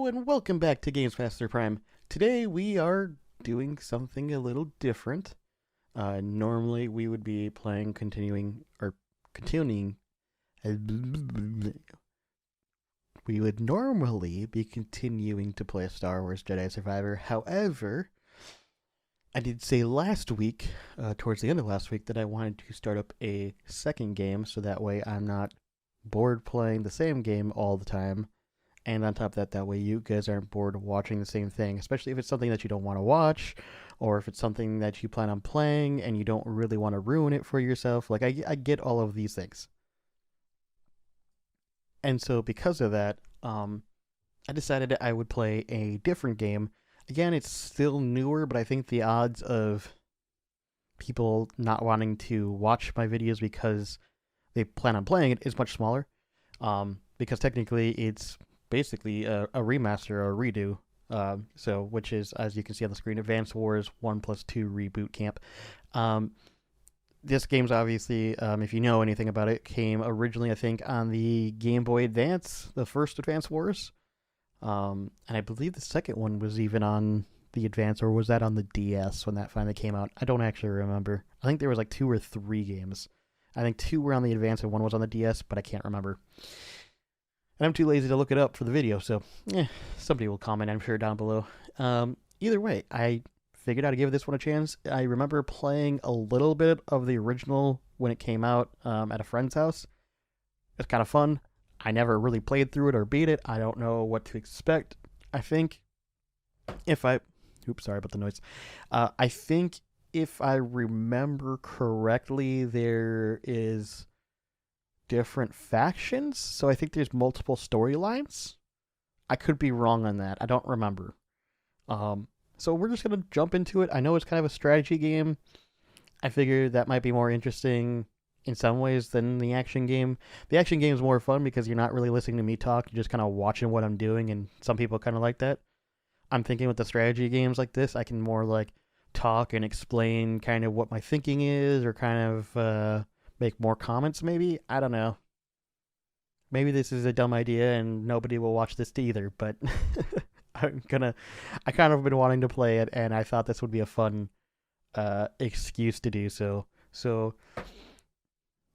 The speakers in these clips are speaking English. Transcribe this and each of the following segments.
Hello and welcome back to Games Master Prime. Today we are doing something a little different. Normally we would be playing continuing. We would normally be continuing to play Star Wars Jedi Survivor. However, I did say last week, towards the end of last week, that I wanted to start up a second game so that way I'm not bored playing the same game all the time. And on top of that way you guys aren't bored watching the same thing, especially if it's something that you don't want to watch, or if it's something that you plan on playing and you don't really want to ruin it for yourself. Like, I get all of these things. And so because of that, I decided I would play a different game. Again, it's still newer, but I think the odds of people not wanting to watch my videos because they plan on playing it is much smaller. Because technically it's basically a remaster or a redo. Which is, as you can see on the screen, Advance Wars 1+2 Reboot Camp. This game's obviously, if you know anything about it, came originally, I think, on the Game Boy Advance, the first Advance Wars. And I believe the second one was even on the Advance, or was that on the DS when that finally came out? I don't actually remember. I think there was like 2 or 3 games. I think 2 were on the Advance and 1 was on the DS, but I can't remember. And I'm too lazy to look it up for the video, so somebody will comment, I'm sure, down below. Either way, I figured out to give this one a chance. I remember playing a little bit of the original when it came out at a friend's house. It's kind of fun. I never really played through it or beat it. I don't know what to expect. I think if I... Oops, sorry about the noise. I think if I remember correctly, there is different factions, so I think there's multiple storylines. I could be wrong on that. I don't remember. So we're just gonna jump into it. I know it's kind of a strategy game. I figured that might be more interesting in some ways than the action game. The action game is more fun because you're not really listening to me talk. You're just kind of watching what I'm doing, and some people kind of like that. I'm thinking with the strategy games like this, I can more like talk and explain kind of what my thinking is, or kind of make more comments, maybe. I don't know. Maybe this is a dumb idea and nobody will watch this either, but I kind of been wanting to play it, and I thought this would be a fun excuse to do so. So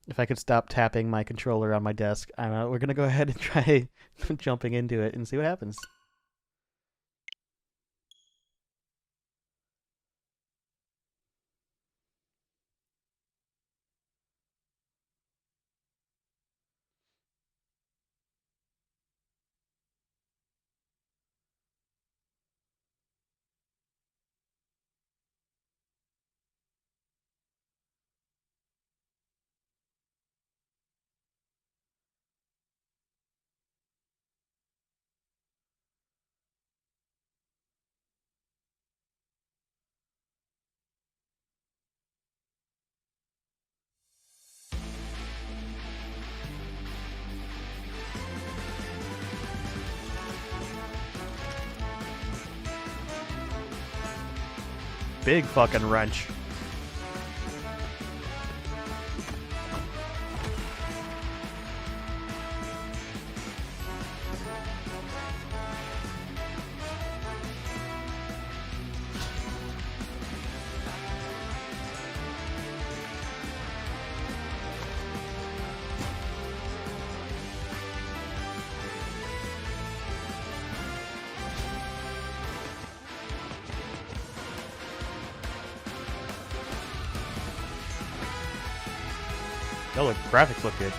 if I could stop tapping my controller on my desk, we're gonna go ahead and try jumping into it and see what happens. Big fucking wrench. Oh, the graphics look good.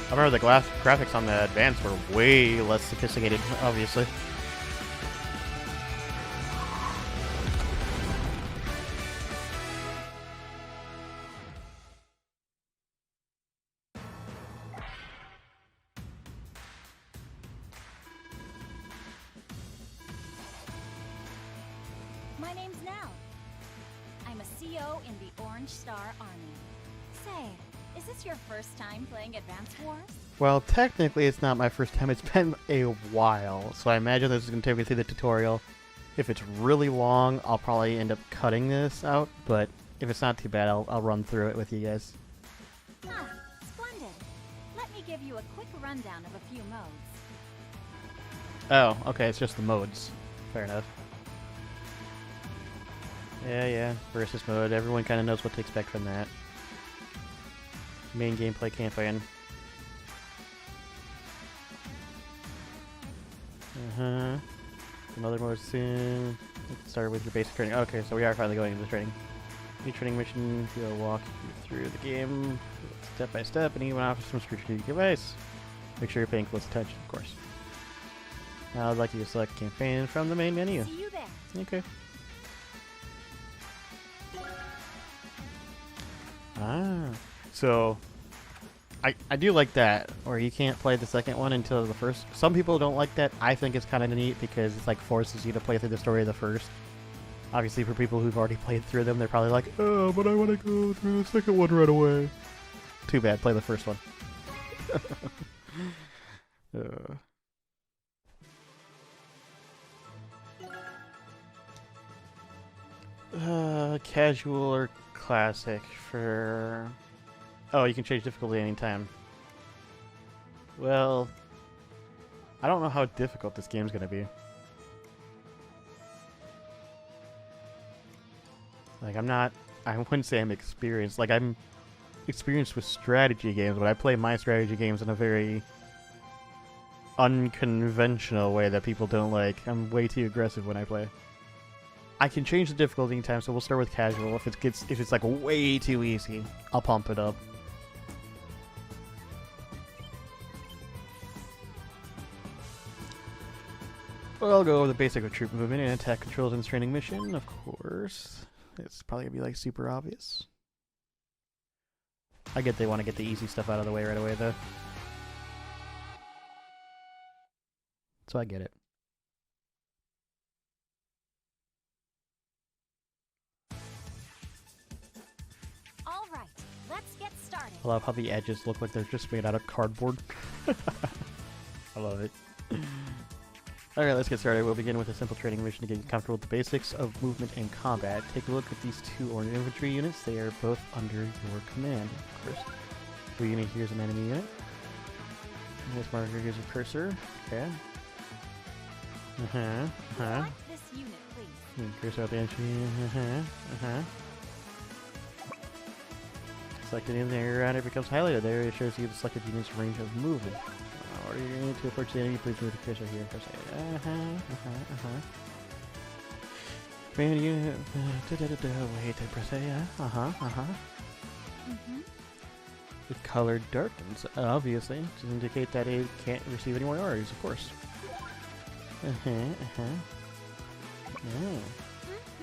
I remember the graphics on the Advance were way less sophisticated, obviously. My name's Nell. I'm a CO in the Orange Star Army. Say, is this your first time playing Advance Wars? Well, technically it's not my first time. It's been a while, so I imagine this is going to take me through the tutorial. If it's really long, I'll probably end up cutting this out, but if it's not too bad, I'll run through it with you guys. Ah, splendid. Let me give you a quick rundown of a few modes. Oh, okay, it's just the modes. Fair enough. Yeah, versus mode. Everyone kind of knows what to expect from that. Main gameplay campaign. Another mode soon. Let's start with your basic training. Okay, so we are finally going into the training. New training mission. We'll walk you through the game step by step and even offer some strategic advice. Make sure you're paying close attention, of course. Now I'd like you to select campaign from the main menu. See you there. Okay. Ah, so I do like that, or you can't play the second one until the first. Some people don't like that. I think it's kind of neat because it's like forces you to play through the story of the first. Obviously, for people who've already played through them, they're probably like, oh, but I want to go through the second one right away. Too bad, play the first one. Casual or classic for... Oh, you can change difficulty anytime. Well, I don't know how difficult this game's gonna be. Like, I wouldn't say I'm experienced. Like, I'm experienced with strategy games, but I play my strategy games in a very unconventional way that people don't like. I'm way too aggressive when I play. I can change the difficulty anytime, so we'll start with casual. If it's like way too easy, I'll pump it up. Well, I'll go over the basic of troop movement and attack controls in this training mission, of course. It's probably gonna be like super obvious. I get they want to get the easy stuff out of the way right away, though. So I get it. All right, let's get started. I love how the edges look like they're just made out of cardboard. I love it. Alright, let's get started. We'll begin with a simple training mission to get you comfortable with the basics of movement and combat. Take a look at these two orange infantry units. They are both under your command. First, blue unit here is an enemy unit. And this marker gives a cursor. Okay. Select this unit, please. Cursor out the entry. Selected in there, and it becomes highlighted there. It shows you the selected unit's range of movement. Order your unit to approach the enemy, please move the cursor here. Press A. Command unit. Wait, I press A. The color darkens, obviously, to indicate that it can't receive any more orders, of course.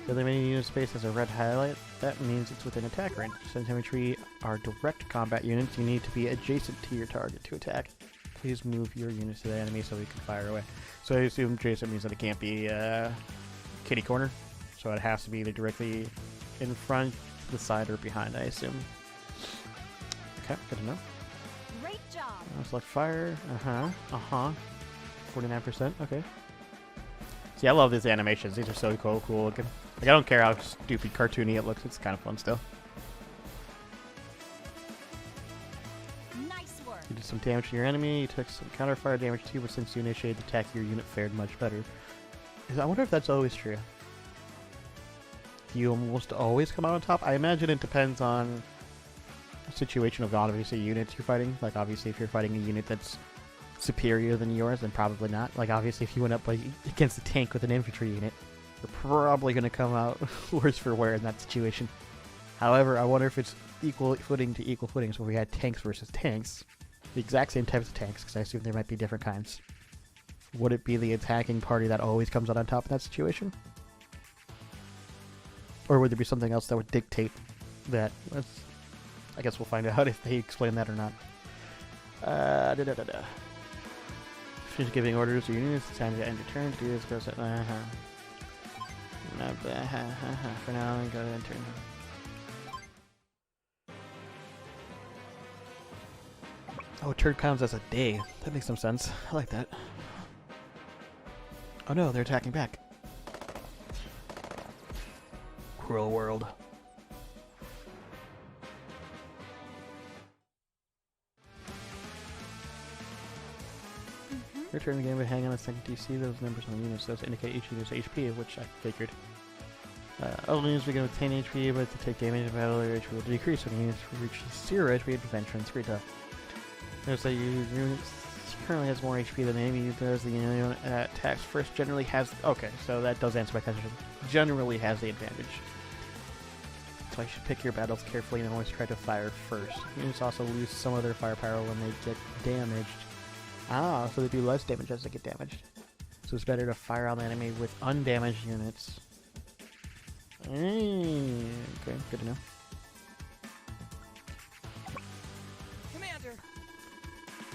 The other menu unit space has a red highlight. That means it's within attack range. Since infantry are direct combat units, you need to be adjacent to your target to attack. Please move your units to the enemy so we can fire away. So I assume adjacent means that it can't be kitty corner. So it has to be either directly in front, the side, or behind, I assume. Okay, good to know. Great job. Select fire. 49%. Okay. See, I love these animations. These are so cool looking. Like, I don't care how stupid cartoony it looks. It's kind of fun still. Nice work. You did some damage to your enemy. You took some counter-fire damage too, but since you initiated the attack, your unit fared much better. I wonder if that's always true. Do you almost always come out on top? I imagine it depends on the situation of obviously units you're fighting. Like, obviously, if you're fighting a unit that's superior than yours, then probably not. Like, obviously, if you went up against a tank with an infantry unit, you're probably going to come out worse for wear in that situation. However, I wonder if it's equal footing to equal footing. So if we had tanks versus tanks, the exact same types of tanks, because I assume there might be different kinds, would it be the attacking party that always comes out on top in that situation? Or would there be something else that would dictate that? I guess we'll find out if they explain that or not. Finish giving orders to your units. It's time to end your turn. Do this. Go set. For now, go to end turn. Oh, turn counts as a day. That makes some sense. I like that. Oh no, they're attacking back. Cruel world. Return the game by hang on a second DC. Those numbers on the units does indicate each unit's HP, which I figured. All units begin with 10 HP, but to take damage in battle, their HP will decrease when units reach 0 HP and prevent turn 3 tough. Notice that your unit currently has more HP than the enemy does. The unit that attacks first generally has... Okay, so that does answer my question. Generally has the advantage. So I should pick your battles carefully and always try to fire first. Units also lose some of their firepower when they get damaged. Ah, so they do less damage as they get damaged. So it's better to fire on the enemy with undamaged units. Okay, good to know. Commander!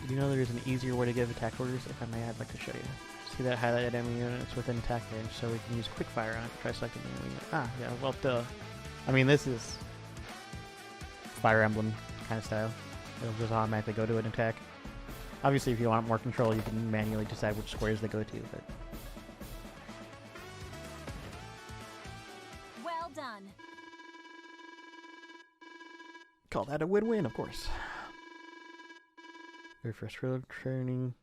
Did you know there is an easier way to give attack orders? If I may, I'd like to show you. See that highlighted enemy units within attack range, so we can use quick fire on it. Try selecting the enemy unit. Ah, yeah, well, duh. I mean, this is Fire Emblem kind of style. It'll just automatically go to an attack. Obviously, if you want more control, you can manually decide which squares they go to, but... Well done. Call that a win-win, of course. Very first road training.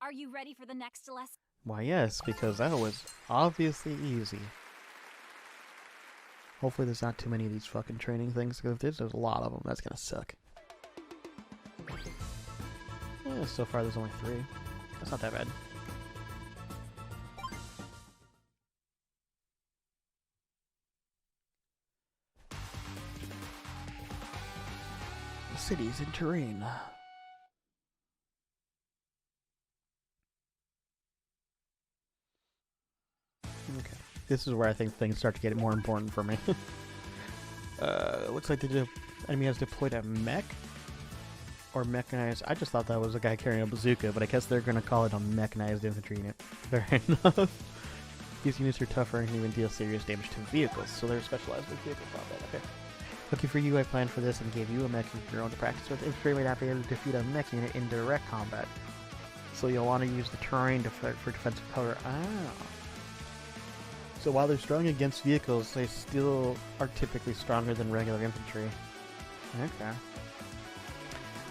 Are you ready for the next lesson? Why, yes, because that was obviously easy. Hopefully there's not too many of these fucking training things, because if there's a lot of them, that's gonna suck. Yeah, so far there's only 3. That's not that bad. Cities and terrain. Okay. This is where I think things start to get more important for me. Looks like the enemy has deployed a mech? Or mechanized. I just thought that was a guy carrying a bazooka, but I guess they're going to call it a mechanized infantry unit. Fair enough. These units are tougher and can even deal serious damage to vehicles, so they're specialized in vehicle combat. Okay. Lucky for you, I planned for this and gave you a mech of your own to practice with. Infantry may not be able to defeat a mech unit in direct combat, so you'll want to use the terrain for defensive cover. Ah. So while they're strong against vehicles, they still are typically stronger than regular infantry. Okay.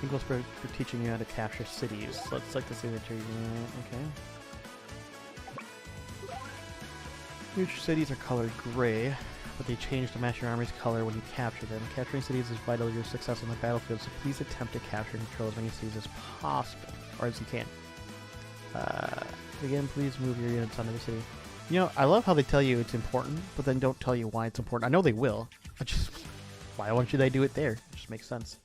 Equals for teaching you how to capture cities. Let's select the signature unit. Okay. Each cities are colored gray, but they change to match your army's color when you capture them. Capturing cities is vital to your success on the battlefield, so please attempt to capture and control as many cities as possible, or as you can. Again, please move your units onto the city. You know, I love how they tell you it's important, but then don't tell you why it's important. I know they will. Why won't they do it there? It just makes sense.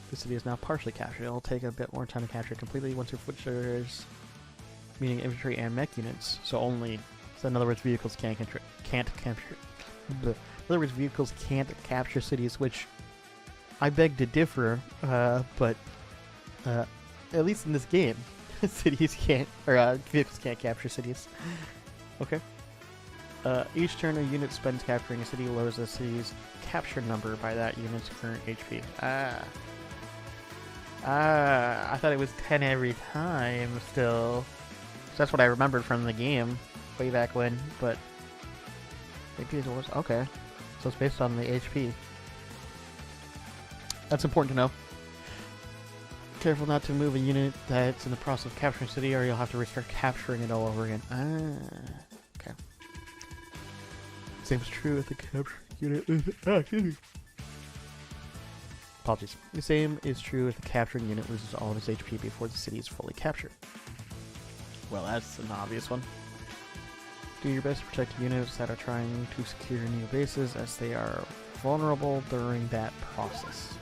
The city is now partially captured. It'll take a bit more time to capture it completely once your foot shares, meaning infantry and mech units. So in other words, vehicles can't capture. In other words, vehicles can't capture cities, which I beg to differ. But at least in this game, vehicles can't capture cities. Okay. Each turn a unit spends capturing a city lowers the city's capture number by that unit's current HP. I thought it was 10 every time still. So that's what I remembered from the game way back when, but maybe it was. Okay. So it's based on the HP. That's important to know. Careful not to move a unit that's in the process of capturing a city, or you'll have to restart capturing it all over again. Okay. Same is true with the capturing unit. Apologies. The same is true if the capturing unit loses all of its HP before the city is fully captured. Well, that's an obvious one. Do your best to protect units that are trying to secure new bases, as they are vulnerable during that process.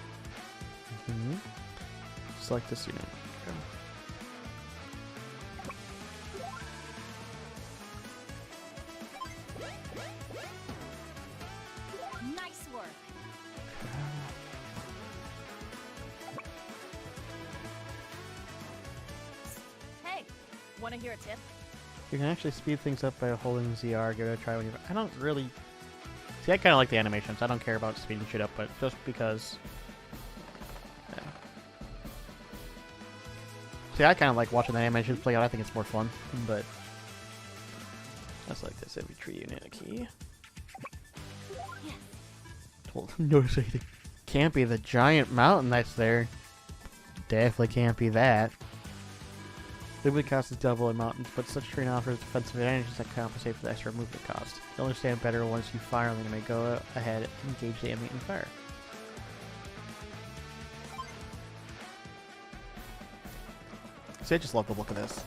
Select this unit. Okay. Nice work. Hey, want to hear a tip? You can actually speed things up by holding ZR. Give it a try when you. I don't really. See, I kind of like the animations. I don't care about speeding shit up, but just because. Yeah. See, I kind of like watching the animations play out. I think it's more fun, but. That's like this infantry unit key. Don't notice anything. Can't be the giant mountain that's there. Definitely can't be that. Movement cost is double in mountains, but such terrain offers defensive advantages that compensate for the extra movement cost. You'll understand better once you fire, and may go ahead and engage the enemy in fire. See, I just love the look of this.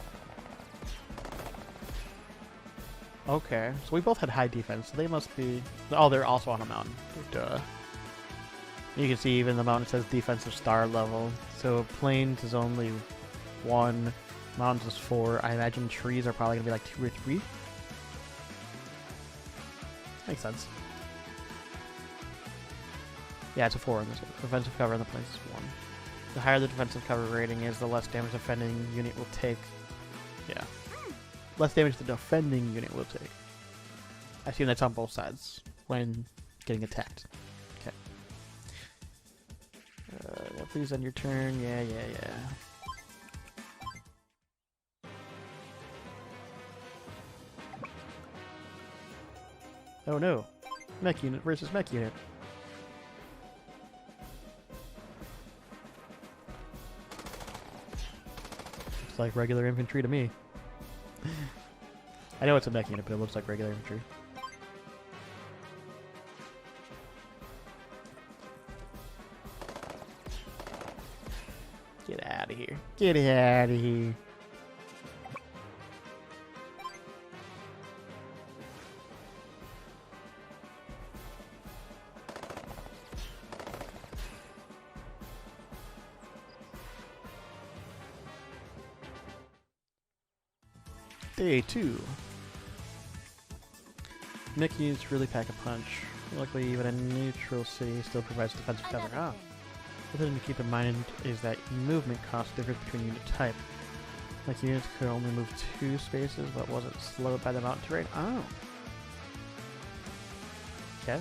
Okay, so we both had high defense, so they must be... Oh, they're also on a mountain. Duh. You can see even the mountain says defensive star level. So plains is only 1, mountains is 4. I imagine trees are probably going to be like 2 or 3. Makes sense. Yeah, it's a 4 on this one. Defensive cover on the plains is 1. The higher the defensive cover rating is, the less damage the defending unit will take. Yeah. Less damage the defending unit will take. I assume that's on both sides when getting attacked. Okay. Please end your turn. Yeah. Oh no. Mech unit versus mech unit. Looks like regular infantry to me. I know it's a mech unit, but it looks like regular infantry. Get out of here. Get out of here. Day 2. Mech units really pack a punch. Luckily, even a neutral city still provides defensive cover. Ah. One thing to keep in mind is that movement cost differs between unit type. Like units could only move 2 spaces, but wasn't slowed by the mountain terrain. Oh. Okay.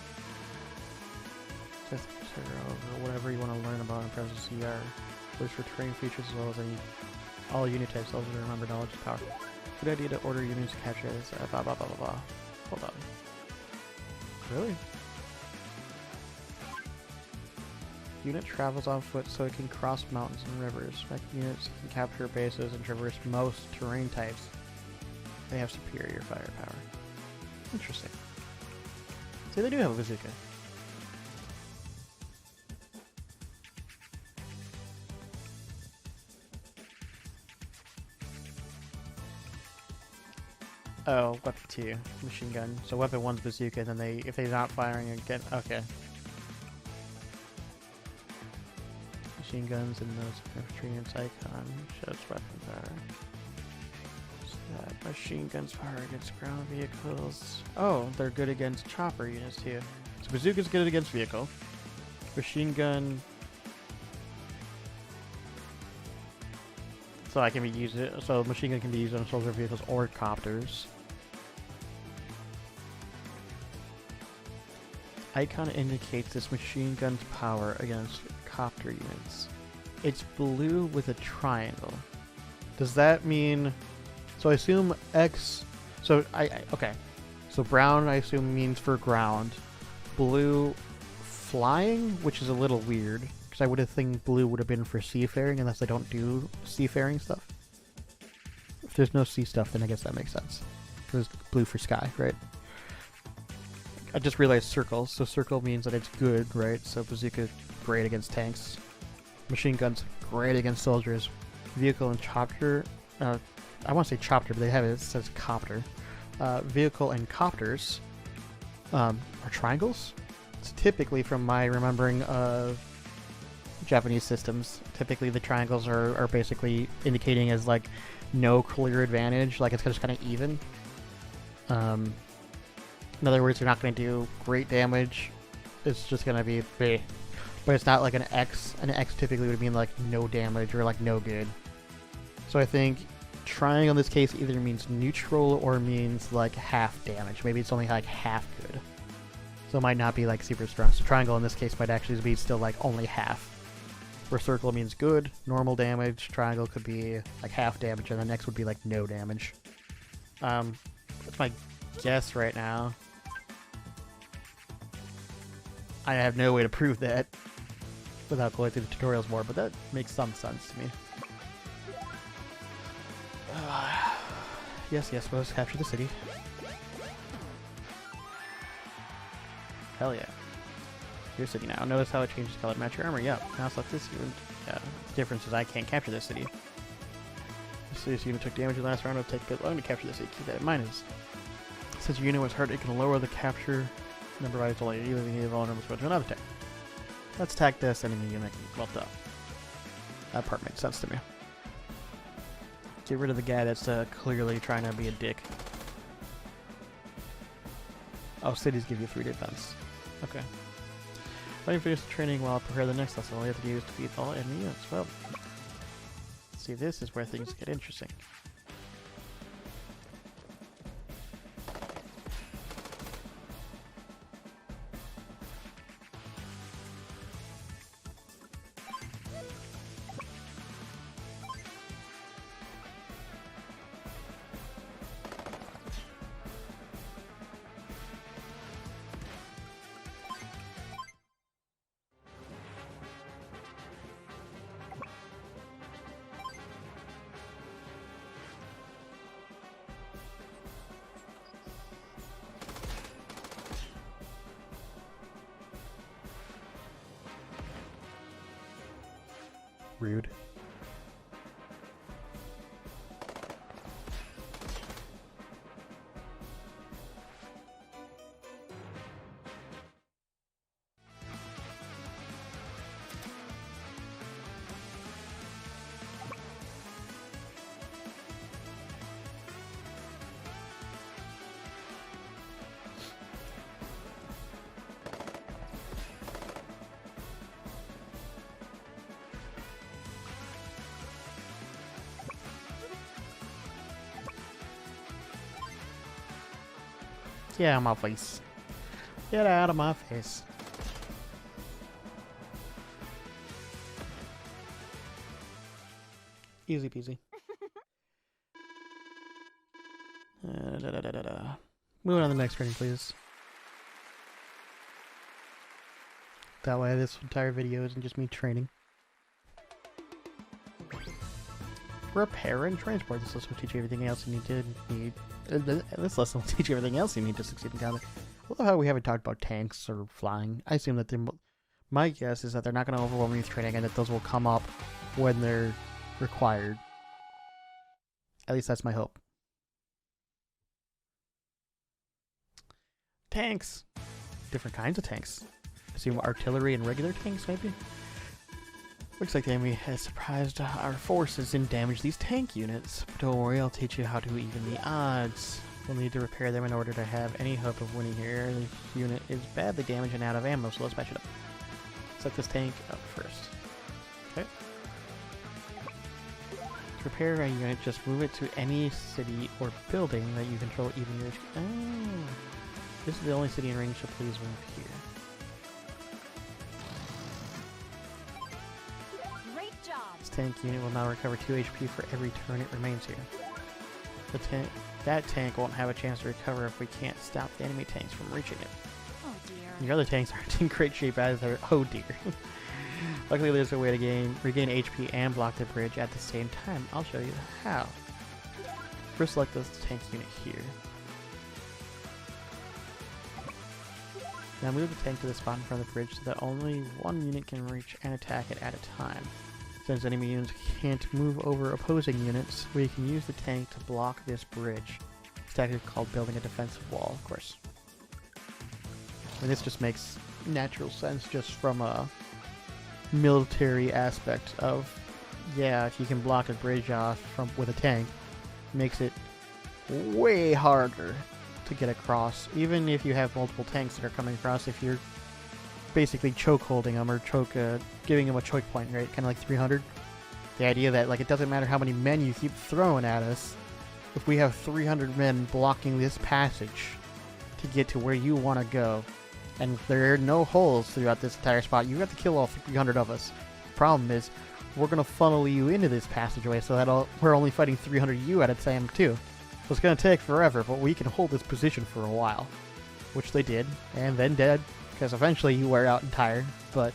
Just over whatever you want to learn about in terms of CR. Looks for terrain features as well as all unit types. Also remember knowledge is power. Good idea to order units to capture this. Blah blah blah blah blah. Hold on. Really? Unit travels on foot so it can cross mountains and rivers. Mech units can capture bases and traverse most terrain types. They have superior firepower. Interesting. See, they do have a bazooka. Oh, weapon 2, machine gun. So weapon 1's bazooka, and then if they're not firing again, okay. Machine guns and those infantry units icon shows weapon power. Machine guns power against ground vehicles. Oh, they're good against chopper units too. So bazooka's good against vehicle. Machine gun. So I can be used. So machine gun can be used on soldier vehicles or copters. Icon indicates this machine gun's power against copter units. It's blue with a triangle. Does that mean? So I assume X. So okay. So brown I assume means for ground. Blue, flying, which is a little weird because I would have think blue would have been for seafaring unless they don't do seafaring stuff. If there's no sea stuff, then I guess that makes sense. Because blue for sky, right? I just realized circle. So circle means that it's good, right? So bazooka, great against tanks. Machine guns, great against soldiers. Vehicle and chopper. I want to say chopper, but they have it. It says copter. Vehicle and copters are triangles. It's typically, from my remembering of Japanese systems, typically the triangles are basically indicating as like no clear advantage. Like it's just kind of even. In other words, you're not going to do great damage. It's just going to be bleh. But it's not like an X. An X typically would mean like no damage or like no good. So I think triangle in this case either means neutral or means like half damage. Maybe it's only like half good. So it might not be like super strong. So triangle in this case might actually be still like only half. Where circle means good, normal damage. Triangle could be like half damage, and the next would be like no damage. That's my guess right now. I have no way to prove that. without going through the tutorials more, but that makes some sense to me. Yes, let's capture the city. Hell yeah. Your city now. Notice how it changes color to match your armor. Yeah, now select this unit. Yeah, the difference is I can't capture this city. This unit took damage in the last round. It'll take a bit long to capture this city. Keep that in mind. Since your unit was hurt, it can lower the capture number by its layer, leaving the vulnerable to another attack. Let's attack this enemy unit. Well done. That part makes sense to me. Get rid of the guy that's clearly trying to be a dick. Oh, cities give you 3 defense. Okay. Let me finish the training while I prepare the next lesson. All you have to do is defeat all enemy units. Well, see, this is where things get interesting. Rude. Get out of my face. Get out of my face. Easy peasy. Moving on to the next training, please. That way this entire video isn't just me training. Repair and transport. This lesson will teach you everything else you need. This lesson will teach you everything else you need to succeed in combat. I love how we haven't talked about tanks or flying. I assume that my guess is that they're not going to overwhelm you with training and that those will come up when they're required. At least that's my hope. Tanks. Different kinds of tanks. I assume artillery and regular tanks, maybe? Looks like the enemy has surprised our forces and damaged these tank units. But don't worry, I'll teach you how to even the odds. We'll need to repair them in order to have any hope of winning here. This unit is badly damaged and out of ammo, so let's patch it up. Set this tank up first. Okay. To repair a unit, just move it to any city or building that you control even your... Oh. This is the only city in range, so please move here. This tank unit will now recover 2 HP for every turn it remains here. That tank won't have a chance to recover if we can't stop the enemy tanks from reaching it. Oh dear. Your other tanks aren't in great shape either. Oh dear. Luckily there's a way to regain HP and block the bridge at the same time. I'll show you how. First select this tank unit here. Now move the tank to the spot in front of the bridge so that only one unit can reach and attack it at a time. Since enemy units can't move over opposing units, we can use the tank to block this bridge. It's technically called building a defensive wall, of course. And this just makes natural sense just from a military aspect of, yeah, if you can block a bridge off with a tank, it makes it way harder to get across. Even if you have multiple tanks that are coming across, if you're basically choke holding them or giving them a choke point, right? Kind of like 300. The idea that like it doesn't matter how many men you keep throwing at us, if we have 300 men blocking this passage to get to where you want to go, and there are no holes throughout this entire spot, you have to kill all 300 of us. Problem is, we're gonna funnel you into this passageway so that we're only fighting 300 you at a time too. So it's gonna take forever, but we can hold this position for a while, which they did, and then did. Because eventually you wear out and tired, but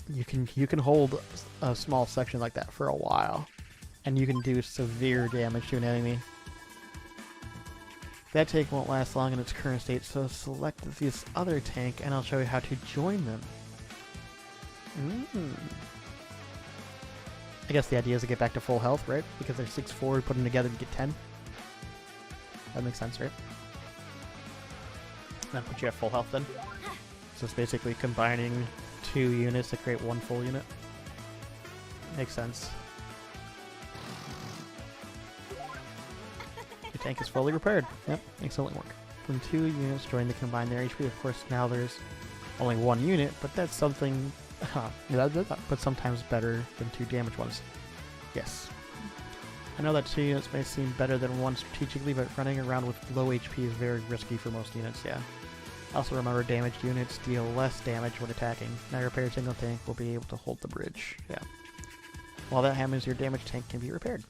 you can hold a small section like that for a while, and you can do severe damage to an enemy. That tank won't last long in its current state, so select this other tank and I'll show you how to join them. I guess the idea is to get back to full health, right? Because they're 6-4, put them together and get 10. That makes sense, right? That puts you at full health then. So it's basically combining 2 units to create 1 full unit. Makes sense. Your tank is fully repaired. Yep, excellent work. When 2 units join to combine their HP, of course now there's only 1 unit, but that's something... but sometimes better than 2 damaged ones. Yes. I know that 2 units may seem better than 1 strategically, but running around with low HP is very risky for most units, yeah. Also remember, damaged units deal less damage when attacking. Now your repaired single tank will be able to hold the bridge, yeah. While that happens, your damaged tank can be repaired.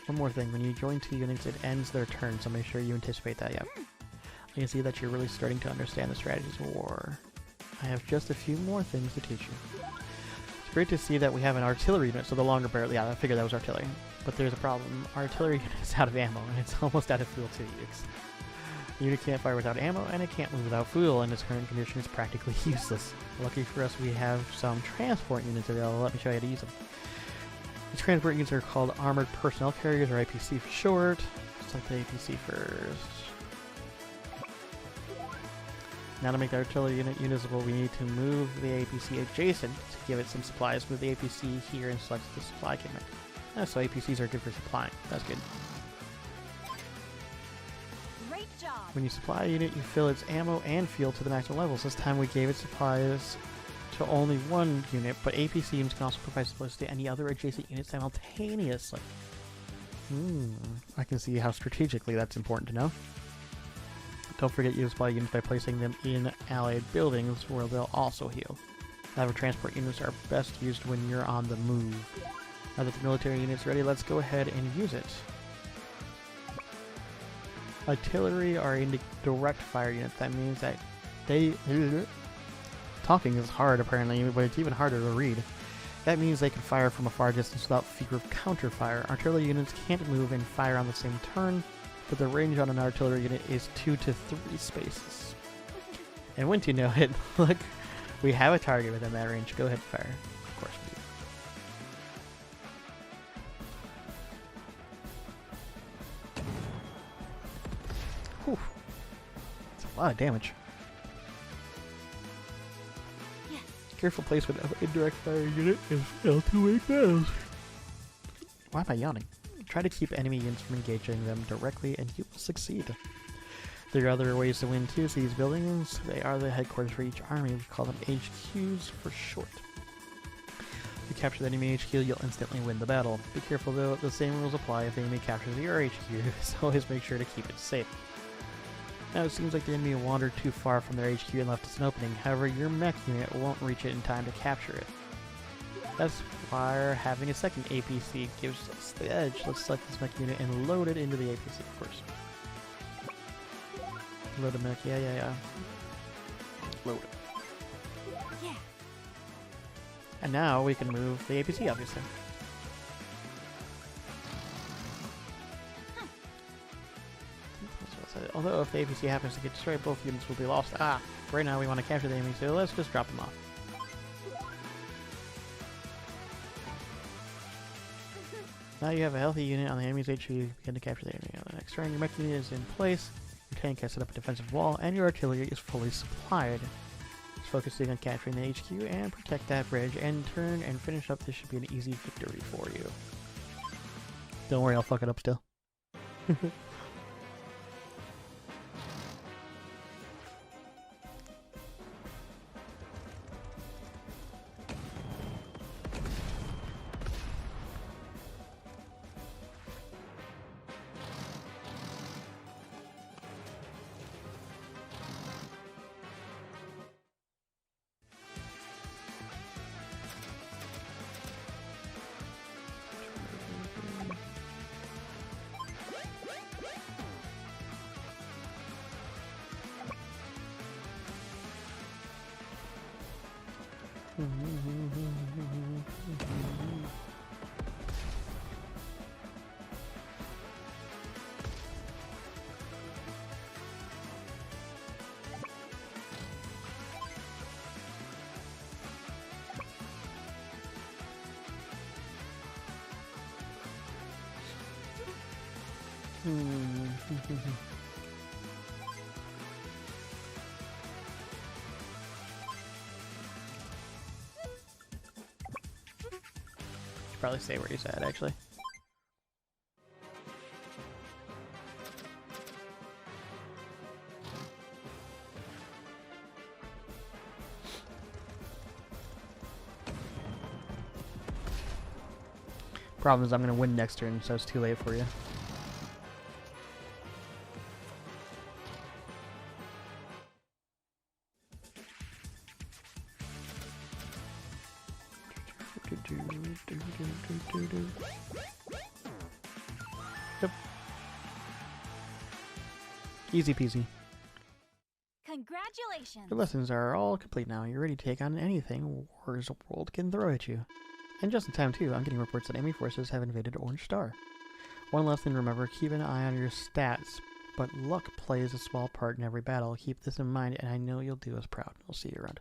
One more thing, when you join 2 units, it ends their turn, so make sure you anticipate that, yeah. I can see that you're really starting to understand the strategies of war. I have just a few more things to teach you. It's great to see that we have an artillery unit, so the longer barrel, yeah, I figured that was artillery. But there's a problem. Artillery unit is out of ammo, and it's almost out of fuel too. The unit can't fire without ammo, and it can't move without fuel. In its current condition, it's practically useless. Lucky for us, we have some transport units available. Let me show you how to use them. These transport units are called Armored Personnel Carriers, or IPC for short. Select the APC first. Now to make the artillery unit usable, we need to move the APC adjacent to give it some supplies. Move the APC here and select the supply cabinet. So APCs are good for supplying. That's good. Great job. When you supply a unit, you fill its ammo and fuel to the maximum levels. This time we gave it supplies to only 1 unit, but APC units can also provide supplies to any other adjacent unit simultaneously. I can see how strategically that's important to know. Don't forget you supply units by placing them in allied buildings where they'll also heal. However, transport units are best used when you're on the move. Now that the military unit's ready, let's go ahead and use it. Artillery are direct fire units. That means that they... Talking is hard apparently, but it's even harder to read. That means they can fire from a far distance without fear of counter-fire. Artillery units can't move and fire on the same turn, but the range on an artillery unit is 2 to 3 spaces. And once you know it, look, we have a target within that range. Go ahead and fire. Of course we do. Whew. That's a lot of damage. Yes. Careful placement of indirect fire unit is L2 battles. Why am I yawning? Try to keep enemy units from engaging them directly and you will succeed. There are other ways to win too. So these buildings, they are the headquarters for each army. We call them HQs for short. If you capture the enemy HQ, you'll instantly win the battle. Be careful though, the same rules apply if the enemy captures your HQ, so always make sure to keep it safe. Now it seems like the enemy wandered too far from their HQ and left us an opening. However, your mech unit won't reach it in time to capture it. That's why having a second APC gives us the edge. Let's select this mech unit and load it into the APC, of course. Load a mech, yeah. Load it. Yeah. And now we can move the APC, obviously. Although if the APC happens to get destroyed, both units will be lost. Right now we want to capture the enemy, so let's just drop them off. Now you have a healthy unit on the enemy's HQ, you begin to capture the enemy. On the next turn, your mech unit is in place, your tank has set up a defensive wall, and your artillery is fully supplied. Just focusing on capturing the HQ and protect that bridge, and turn and finish up. This should be an easy victory for you. Don't worry, I'll fuck it up still. Should probably say where he's at, actually. Problem is I'm going to win next turn, so it's too late for you. Yep. Easy peasy. Congratulations! Your lessons are all complete now. You're ready to take on anything War's World can throw at you. And just in time, too. I'm getting reports that enemy forces have invaded Orange Star. One last thing to remember, keep an eye on your stats, but luck plays a small part in every battle. Keep this in mind, and I know you'll do us proud. We'll see you around.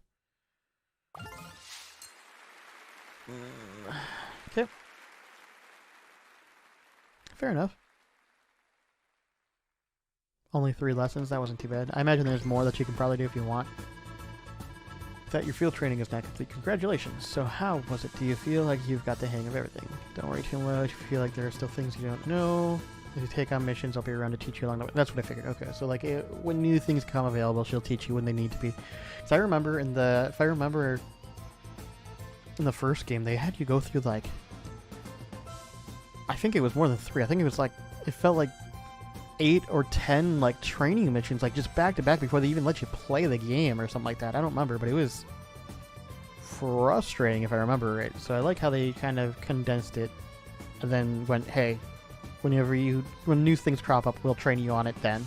Okay. Fair enough. Only 3 lessons, that wasn't too bad. I imagine there's more that you can probably do if you want. That your field training is not complete. Congratulations. So how was it? Do you feel like you've got the hang of everything? Don't worry too much. If you feel like there are still things you don't know, if you take on missions, I'll be around to teach you along the way. That's what I figured. Okay, so like when new things come available, she'll teach you when they need to be. So I remember in the, if I remember in the first game, they had you go through like, I think it was more than 3. I think it was like, it felt like 8 or 10 like training missions, like just back to back before they even let you play the game or something like that. I don't remember, but it was frustrating if I remember right. So I like how they kind of condensed it and then went, hey, when new things crop up, we'll train you on it then.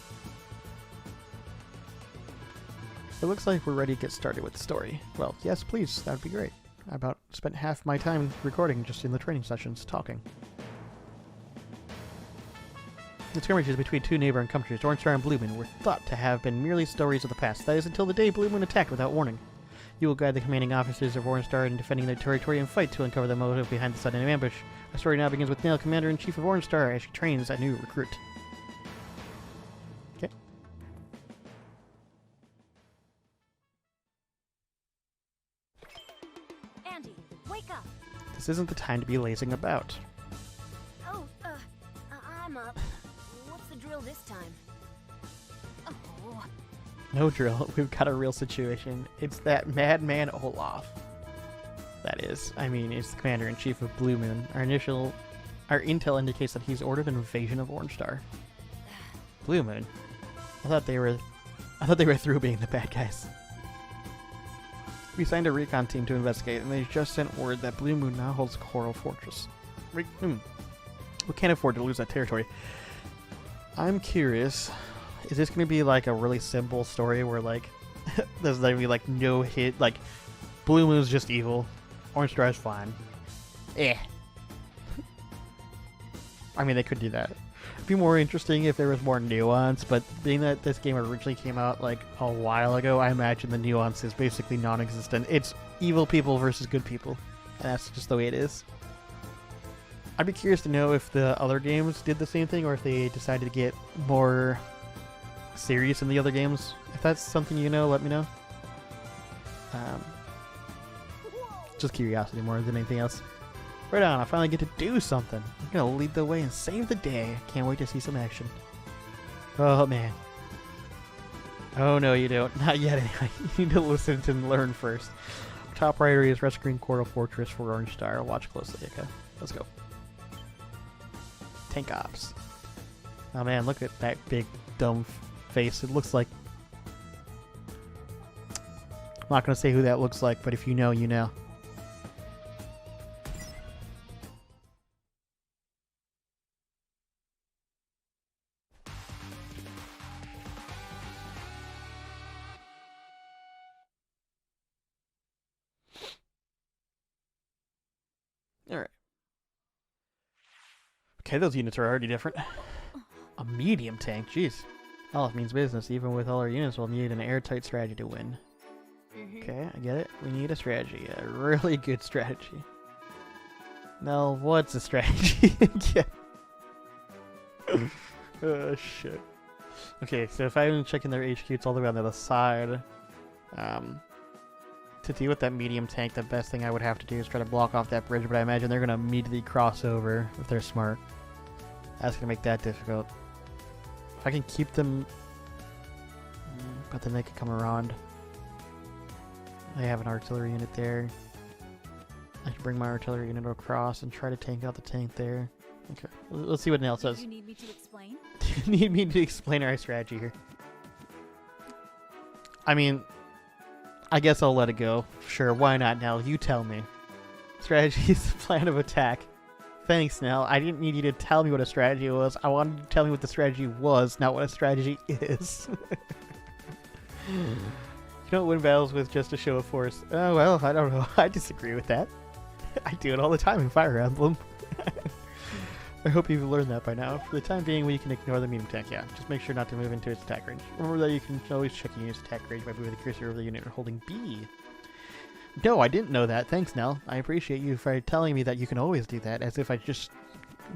It looks like we're ready to get started with the story. Well, yes, please, that would be great. I about spent half my time recording just in the training sessions, talking. The skirmishes between 2 neighboring countries, Orange Star and Blue Moon, were thought to have been merely stories of the past. That is until the day Blue Moon attacked without warning. You will guide the commanding officers of Orange Star in defending their territory and fight to uncover the motive behind the sudden ambush. Our story now begins with Nail, Commander-in-Chief of Orange Star, as she trains a new recruit. Okay. Andy, wake up! This isn't the time to be lazing about. Oh, I'm up. What's the drill this time? Oh, No drill, we've got a real situation. It's that madman Olaf. That is. I mean, it's the Commander-in-Chief of Blue Moon. Our intel indicates that he's ordered an invasion of Orange Star. Blue Moon? I thought they were through being the bad guys. We signed a recon team to investigate, and they just sent word that Blue Moon now holds Coral Fortress. We can't afford to lose that territory. I'm curious, is this going to be like a really simple story where like there's going to be like no hit, like Blue Moon's just evil, Orange Star is fine. I mean, they could do that. It'd be more interesting if there was more nuance, but being that this game originally came out like a while ago, I imagine the nuance is basically non-existent. It's evil people versus good people, and that's just the way it is. I'd be curious to know if the other games did the same thing, or if they decided to get more serious in the other games. If that's something you know, let me know. Just curiosity more than anything else. Right on, I finally get to do something. I'm gonna lead the way and save the day. Can't wait to see some action. Oh man. Oh no, you don't. Not yet anyway. You need to listen and learn first. Top priority is rescuing Coral Fortress for Orange Star. Watch closely, okay? Let's go. Tank Ops. Oh man, look at that big dumb face. It looks like... I'm not gonna say who that looks like, but if you know, you know. Alright. Okay, those units are already different. A medium tank, jeez. Oh, it means business. Even with all our units, we'll need an airtight strategy to win. Okay, I get it. We need a strategy. A really good strategy. Now, what's a strategy? Yeah. Oh, shit. Okay, so if I'm checking their HQ, it's all the way on the other side. To deal with that medium tank, the best thing I would have to do is try to block off that bridge, but I imagine they're going to immediately cross over if they're smart. That's going to make that difficult. If I can keep them... But then they could come around. I have an artillery unit there. I can bring my artillery unit across and try to tank out the tank there. Okay, let's see what Nell says. Do you need me to explain? Do you need me to explain our strategy here? I mean, I guess I'll let it go. Sure, why not, Nell? You tell me. Strategy is the plan of attack. Thanks, Nell. I didn't need you to tell me what a strategy was. I wanted you to tell me what the strategy was, not what a strategy is. You don't win battles with just a show of force. Oh, well, I don't know. I disagree with that. I do it all the time in Fire Emblem. I hope you've learned that by now. For the time being, we can ignore the medium tank. Yeah, just make sure not to move into its attack range. Remember that you can always check your unit's attack range by moving the cursor over the unit or holding B. No, I didn't know that. Thanks, Nell. I appreciate you for telling me that you can always do that, as if I just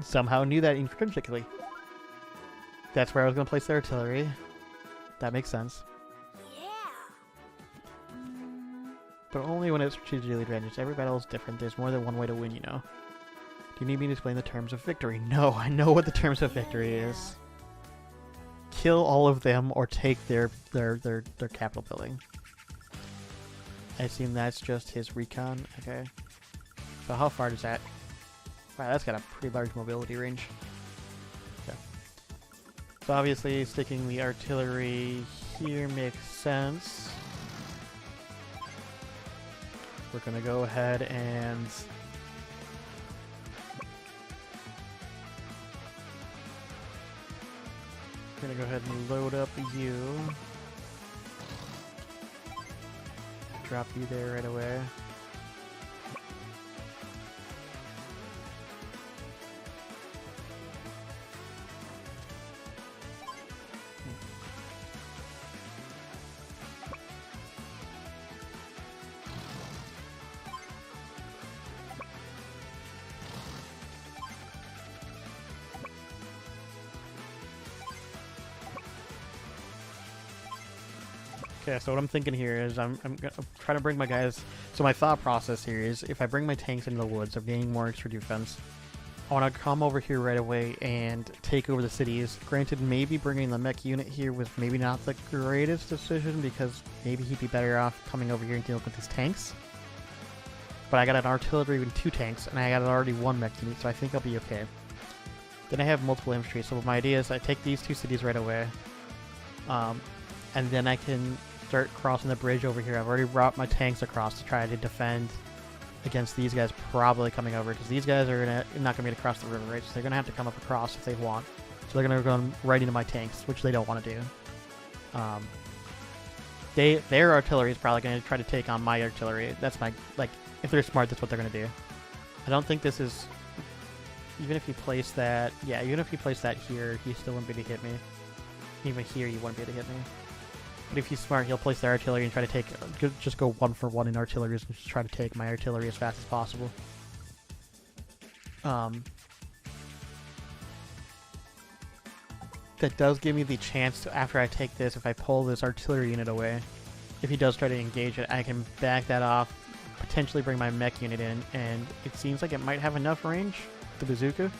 somehow knew that intrinsically. That's where I was going to place the artillery. That makes sense. But only when it's strategically advantageous. Every battle is different. There's more than one way to win, you know. Do you need me to explain the terms of victory? No, I know what the terms of victory is. Kill all of them or take their capital building. I assume that's just his recon. Okay. So how far does that... Wow, that's got a pretty large mobility range. Okay. So obviously sticking the artillery here makes sense. We're gonna go ahead and... We're gonna go ahead and load up you. Drop you there right away. Okay, so what I'm thinking here is I'm trying to bring my guys... So my thought process here is if I bring my tanks into the woods, I'm gaining more extra defense. I want to come over here right away and take over the cities. Granted, maybe bringing the mech unit here was maybe not the greatest decision because maybe he'd be better off coming over here and dealing with these tanks. But I got an artillery with 2 tanks, and I got already 1 mech unit, so I think I'll be okay. Then I have multiple infantry, so my idea is I take these 2 cities right away. And then I can start crossing the bridge over here. I've already brought my tanks across to try to defend against these guys probably coming over, because these guys are not going to be able to cross the river, right? So they're going to have to come up across if they want. So they're going to go right into my tanks, which they don't want to do. Their artillery is probably going to try to take on my artillery. That's my, like, if they're smart, that's what they're going to do. I don't think this is, even if you place that, yeah, even if you place that here, he still wouldn't be able to hit me. Even here, you wouldn't be able to hit me. But if he's smart, he'll place their artillery and try to take, just go 1 for 1 in artillery and just try to take my artillery as fast as possible. That does give me the chance to, after I take this, if I pull this artillery unit away, if he does try to engage it, I can back that off, potentially bring my mech unit in, and it seems like it might have enough range, the bazooka,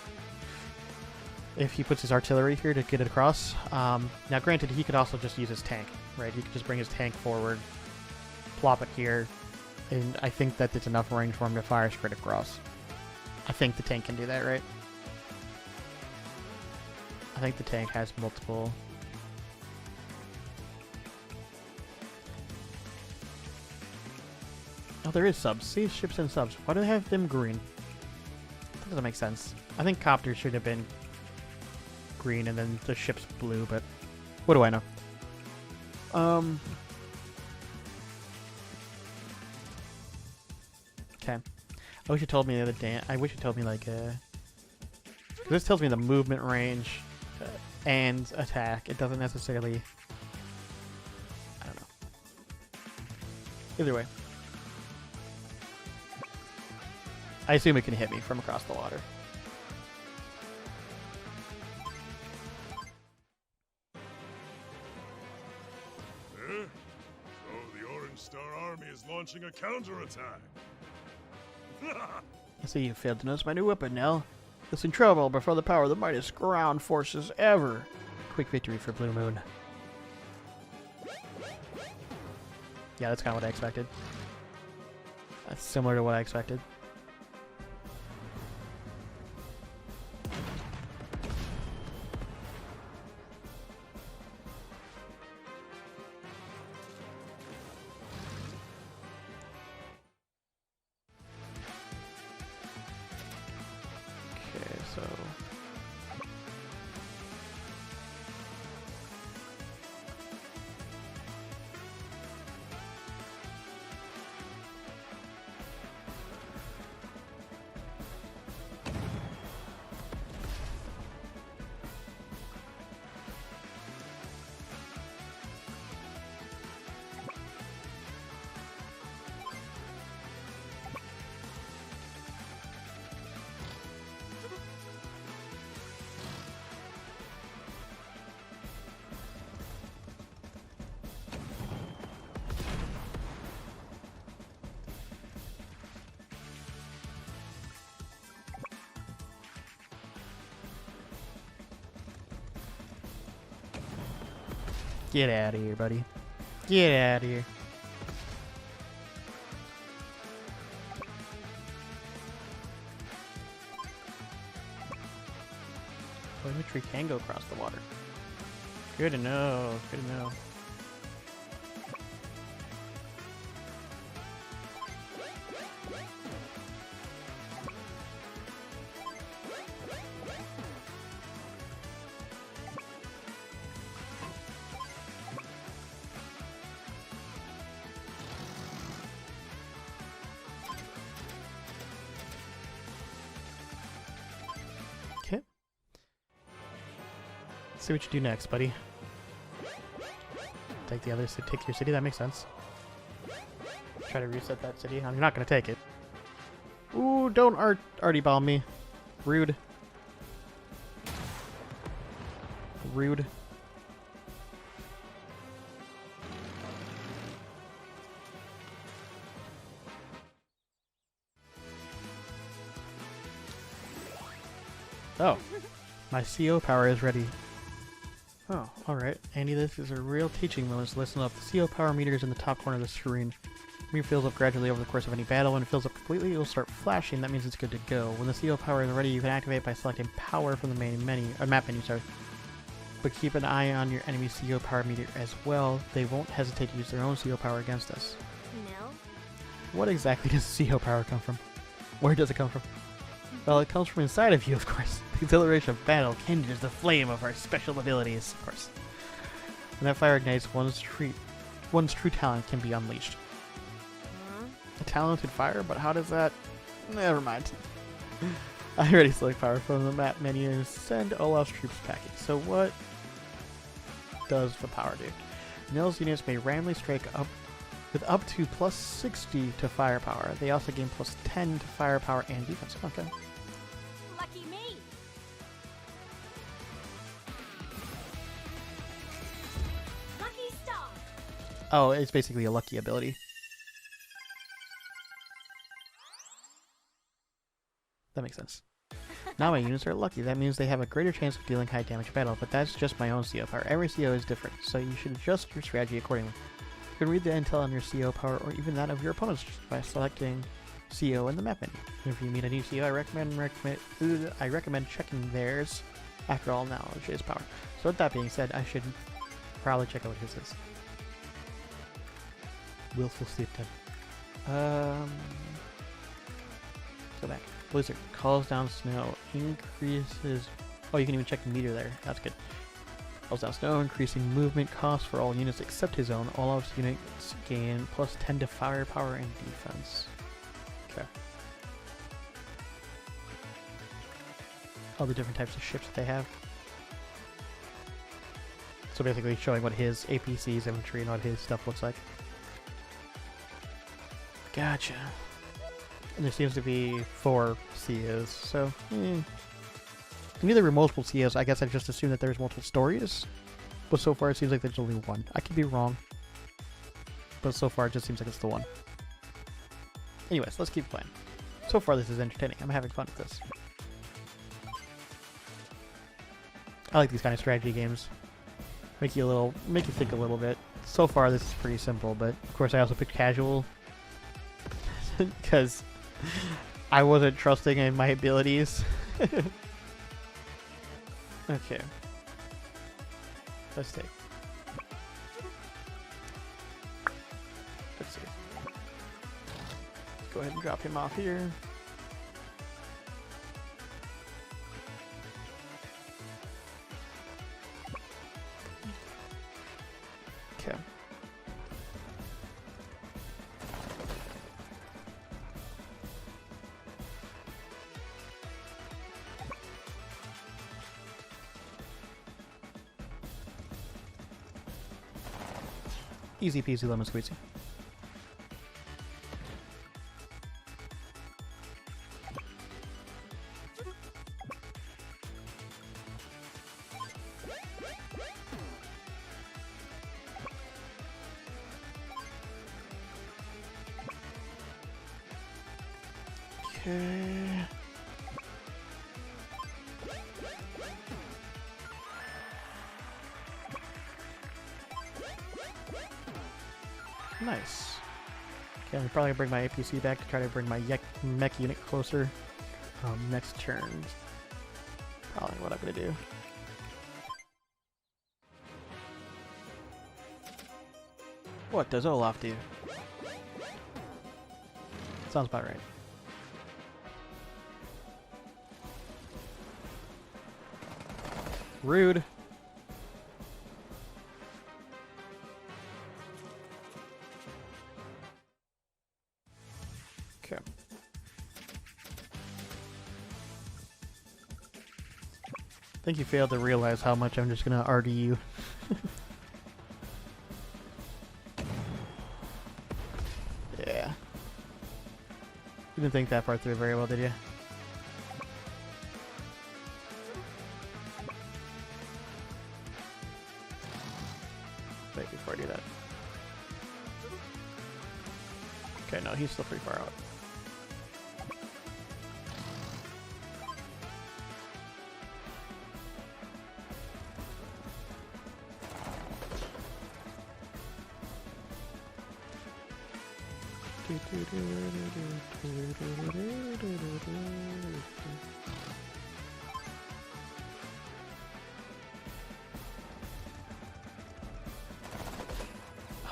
if he puts his artillery here to get it across. Now granted, he could also just use his tank, right? He could just bring his tank forward, plop it here, and I think that it's enough range for him to fire straight across. I think the tank can do that, right? I think the tank has multiple... Oh, there is subs. See, ships and subs. Why do they have them green? That doesn't make sense. I think copters should have been green and then the ship's blue, but what do I know? Okay. I wish you told me the other day. I wish you told me like this tells me the movement range and attack. It doesn't necessarily. I don't know. Either way, I assume it can hit me from across the water. launching a counterattack. I see you failed to notice my new weapon, Nell. It's in trouble before the power of the mightiest ground forces ever. Quick victory for Blue Moon. Yeah, that's kind of what I expected. That's similar to what I expected. Okay, so... Get out of here, buddy. Get out of here. Telemetry can go across the water. Good to know. Good to know. Okay. See what you do next, buddy. Take the other city. Take your city. That makes sense. Try to reset that city. I'm not gonna take it. Ooh! Don't arty bomb me. Rude. Rude. Oh, my CO power is ready. Oh, alright. Andy, this is a real teaching moment. Listen up. The CO power meter is in the top corner of the screen. The meter fills up gradually over the course of any battle. When it fills up completely, it will start flashing. That means it's good to go. When the CO power is ready, you can activate it by selecting power from the main menu, map menu, sorry. But keep an eye on your enemy's CO power meter as well. They won't hesitate to use their own CO power against us. No? What exactly does CO power come from? Where does it come from? Well, it comes from inside of you, of course. The exhilaration of battle kindles the flame of our special abilities, of course. When that fire ignites, one's true talent can be unleashed. Huh? A talented fire? But how does that... Never mind. I already select power from the map menu and send Olaf's troops packing. So what does the power do? Nell's units may randomly strike up with up to plus 60 to firepower. They also gain plus 10 to firepower and defense. Okay. Lucky me! Lucky star! Oh, it's basically a lucky ability. That makes sense. Now my units are lucky. That means they have a greater chance of dealing high damage battle, but that's just my own CO power. Every CO is different, so you should adjust your strategy accordingly. You can read the intel on your CO power or even that of your opponents just by selecting CO in the map menu. If you meet a new CO, I recommend checking theirs. After all, knowledge is power. So with that being said, I should probably check out what his is. Willful sleep then. Go back. Blizzard calls down snow, increases... Oh, you can even check the meter there. That's good. Calls down snow, increasing movement cost for all units except his own. All of his units gain plus 10 to firepower and defense. Okay. All the different types of ships that they have. So basically showing what his APC's infantry and what his stuff looks like. Gotcha. And there seems to be 4 COs, so... And either were multiple COs, I guess I just assumed that there's multiple stories. But so far it seems like there's only one. I could be wrong. But so far it just seems like it's the one. Anyways, let's keep playing. So far, this is entertaining. I'm having fun with this. I like these kind of strategy games. Make you think a little bit. So far, this is pretty simple, but of course, I also picked casual because I wasn't trusting in my abilities. Okay. Let's see. Go ahead and drop him off here. Okay. Easy peasy lemon squeezy. Okay. Nice. Okay, I'm probably gonna bring my APC back to try to bring my mech unit closer. Next turn. Probably what I'm gonna do. What does Olaf do? Sounds about right. Rude. Okay. I think you failed to realize how much I'm just gonna RD you. Yeah. You didn't think that part through very well, did you? Wait, before I do that. Okay, no, he's still pretty far out.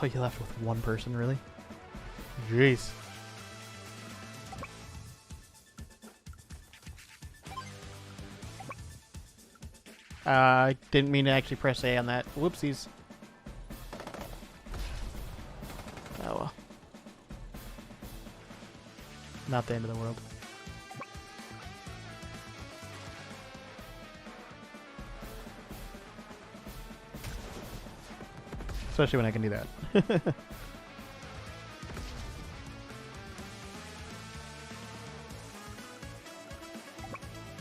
Oh, you left with one person, really? Jeez. I didn't mean to actually press A on that. Whoopsies. Oh well. Not the end of the world. Especially when I can do that.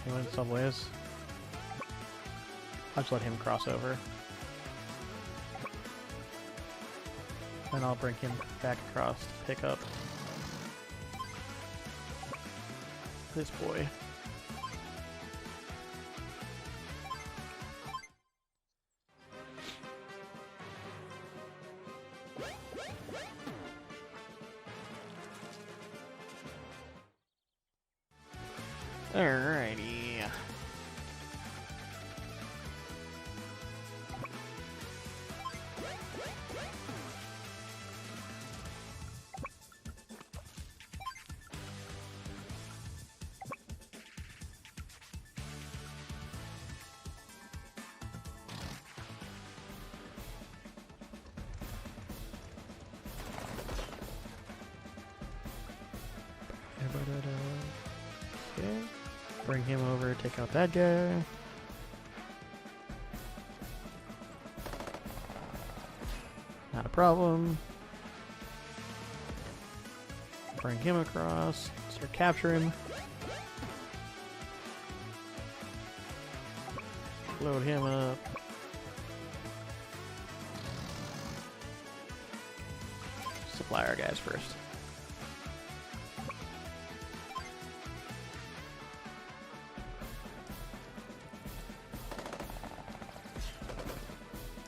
Anyone in subways? I'll just let him cross over. Then I'll bring him back across to pick up this boy. Alrighty. Okay. Bring him over, take out that guy. Not a problem. Bring him across, start capturing him. Load him up. Supply our guys first.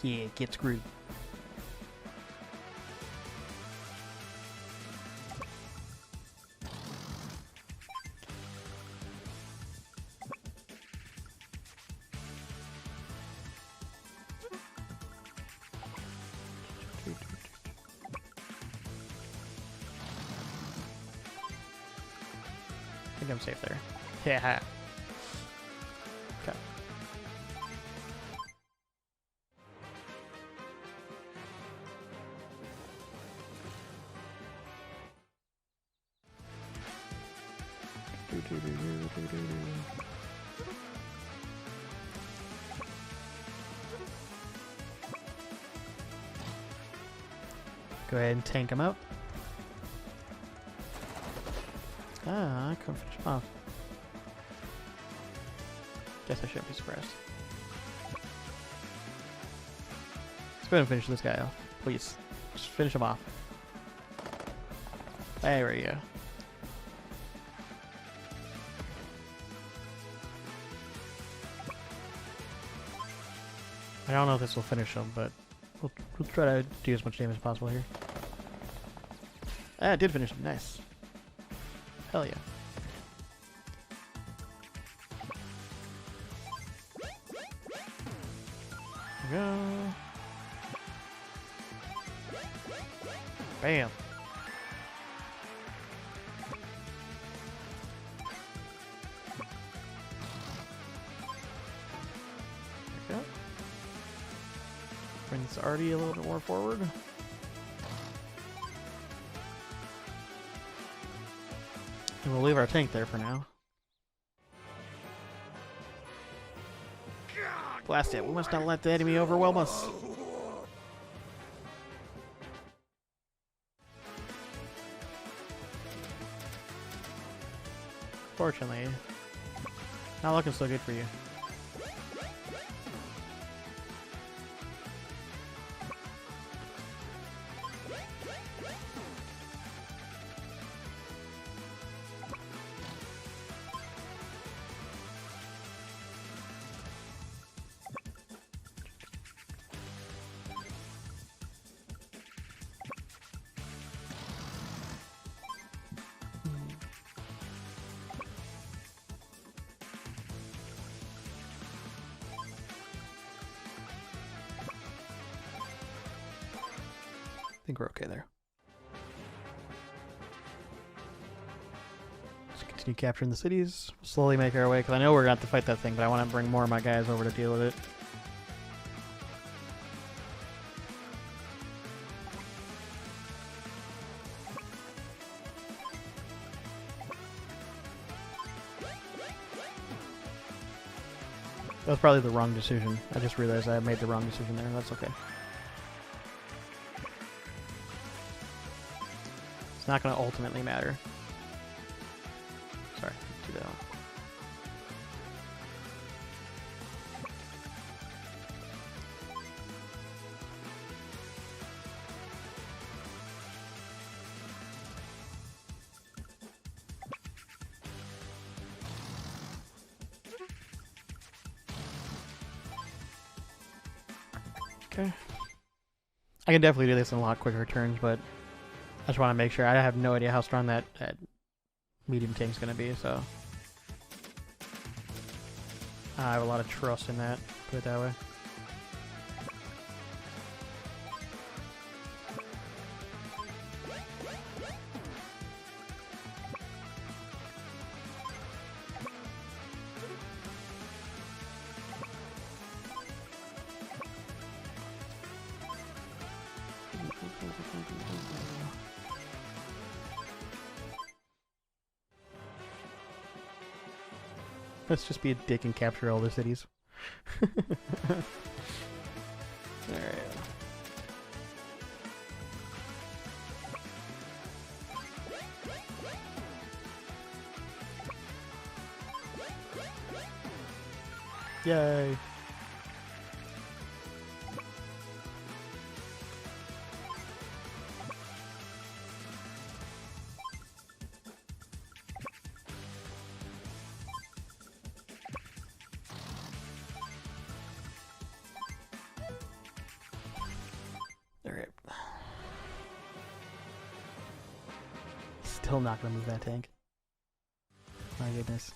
Yeah, get screwed. I think I'm safe there. Yeah. Okay. Go ahead and tank him out. Ah, I couldn't finish him off. Guess I shouldn't be surprised. Let's go ahead and finish this guy off, please. Just finish him off. There we go. I don't know if this will finish him, but we'll try to do as much damage as possible here. Ah, it did finish him. Nice. Hell yeah. There we go. Bam. There we go. Bring this Artie a little bit more forward. And we'll leave our tank there for now. Blast it. We must not let the enemy overwhelm us. Fortunately, not looking so good for you. I think we're okay there. Let's continue capturing the cities. We'll slowly make our way, because I know we're going to have to fight that thing, but I want to bring more of my guys over to deal with it. That was probably the wrong decision. I just realized I made the wrong decision there. That's okay. It's not going to ultimately matter. Sorry, do that one. Okay. I can definitely do this in a lot quicker turns, but I just want to make sure. I have no idea how strong that medium tank's going to be, so I have a lot of trust in that, put it that way. Let's just be a dick and capture all the cities. Alright. Yay. still not gonna move that tank. My goodness.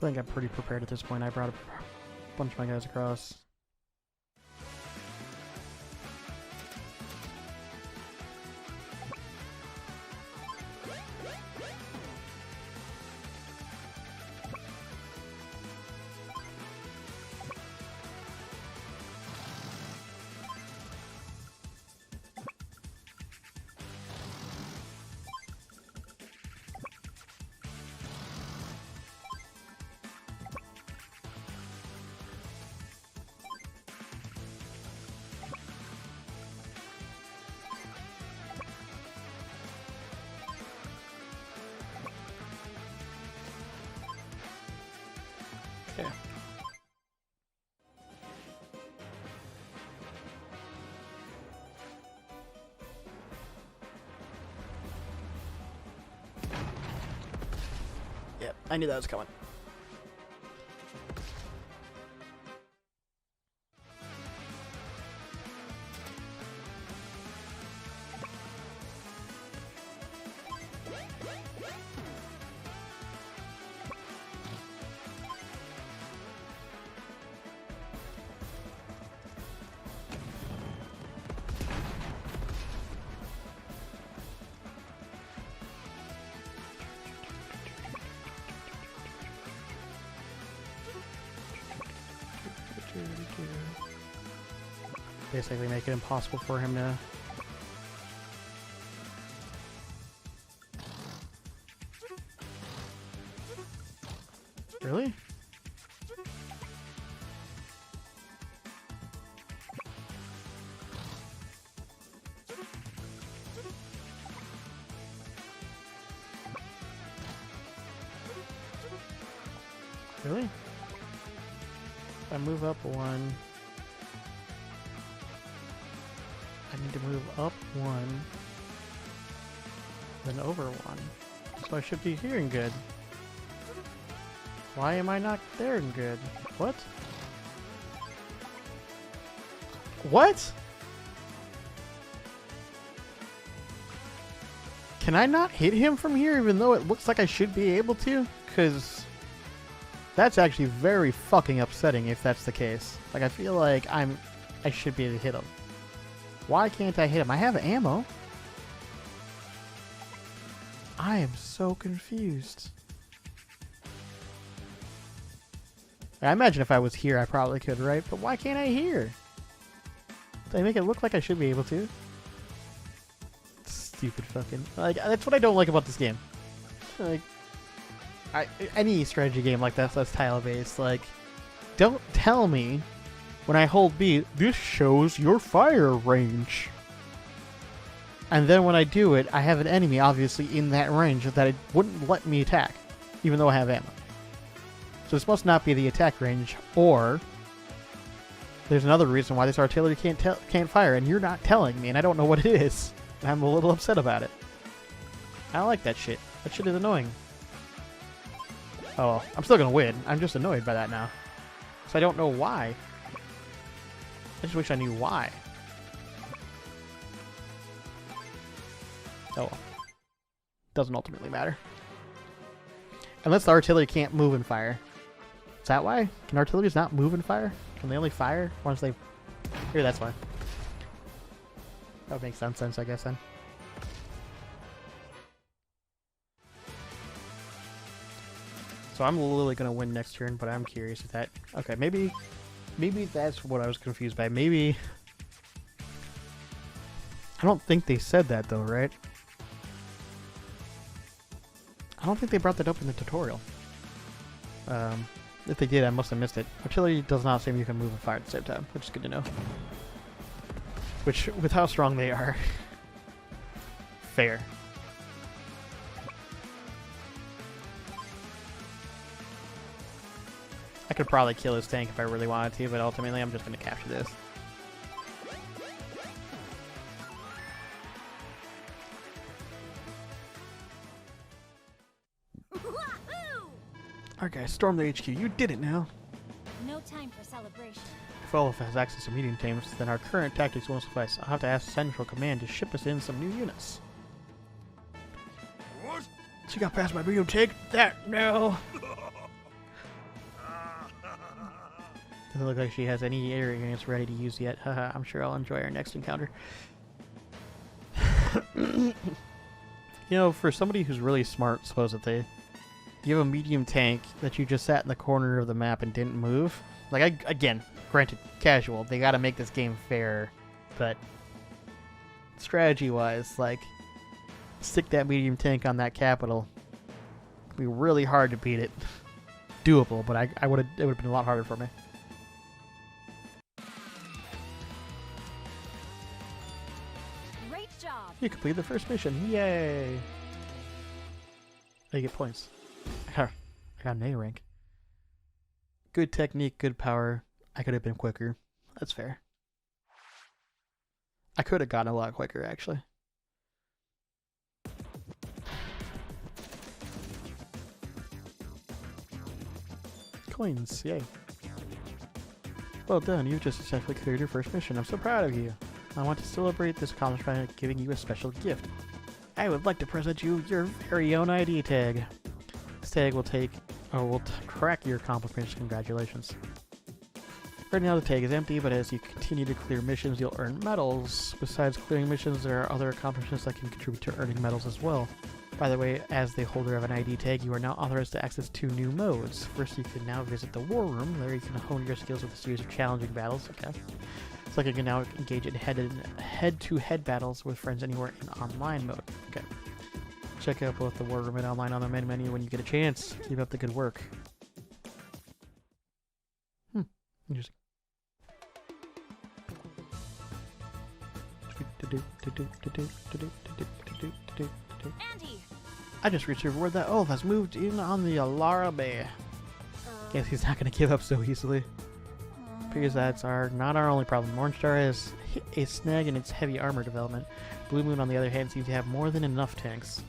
I think I'm pretty prepared at this point. I brought a bunch of my guys across. Okay. Yep, I knew that was coming. Basically make it impossible for him to... Really? Really? If I move up one... I need to move up one, then over one. So I should be here and good. Why am I not there and good? What? What? Can I not hit him from here even though it looks like I should be able to? Because that's actually very fucking upsetting if that's the case. Like, I feel like I should be able to hit him. Why can't I hit him? I have ammo. I am so confused. I imagine if I was here, I probably could, right? But why can't I here? They make it look like I should be able to. Stupid fucking... Like, that's what I don't like about this game. Like, any strategy game like that's tile-based, like, don't tell me when I hold B, this shows your fire range. And then when I do it, I have an enemy obviously in that range that it wouldn't let me attack, even though I have ammo. So this must not be the attack range, or there's another reason why this artillery can't fire, and you're not telling me, and I don't know what it is. And I'm a little upset about it. I don't like that shit. That shit is annoying. Oh, I'm still gonna win. I'm just annoyed by that now. So I don't know why. I just wish I knew why. Oh well. Doesn't ultimately matter. Unless the artillery can't move and fire. Is that why? Can artilleries not move and fire? Can they only fire once they... Here, that's why. That would make some sense, I guess, then. So I'm literally going to win next turn, but I'm curious if that... Okay, maybe that's what I was confused by. Maybe... I don't think they said that, though, right? I don't think they brought that up in the tutorial. If they did, I must have missed it. Artillery does not seem you can move and fire at the same time, which is good to know. Which, with how strong they are, fair. I could probably kill this tank if I really wanted to, but ultimately I'm just going to capture this. Alright guys, storm the HQ. You did it now. No time for celebration. If Olaf has access to medium teams, then our current tactics won't suffice. I'll have to ask Central Command to ship us in some new units. What? She got past my medium tank? That no! Doesn't look like she has any air units ready to use yet. Haha, I'm sure I'll enjoy our next encounter. You know, for somebody who's really smart, supposedly, you have a medium tank that you just sat in the corner of the map and didn't move. Like, again, granted, casual. They gotta make this game fair, but strategy-wise, like, stick that medium tank on that capital. It'd be really hard to beat it. Doable, but it would have been a lot harder for me. Great job. You completed the first mission. Yay! You get points. I got an A rank. Good technique, good power. I could have been quicker. That's fair. I could have gotten a lot quicker, actually. Coins, yay. Well done, you've just successfully cleared your first mission. I'm so proud of you. I want to celebrate this accomplishment by giving you a special gift. I would like to present you your very own ID tag. This tag will track your accomplishments. Congratulations. Right now the tag is empty, but as you continue to clear missions, you'll earn medals. Besides clearing missions, there are other accomplishments that can contribute to earning medals as well. By the way, as the holder of an ID tag, you are now authorized to access 2 new modes. First, you can now visit the War Room. There you can hone your skills with a series of challenging battles. Okay. It's like you can now engage in head-to-head battles with friends anywhere in online mode. Okay. Check out both the War Room and online on the main menu when you get a chance. Keep up the good work. Interesting. Andy! I just received word that Olaf has moved in on the Alara Bay. Guess he's not going to give up so easily. Because that's not our only problem. Orange Star has a snag in its heavy armor development. Blue Moon, on the other hand, seems to have more than enough tanks.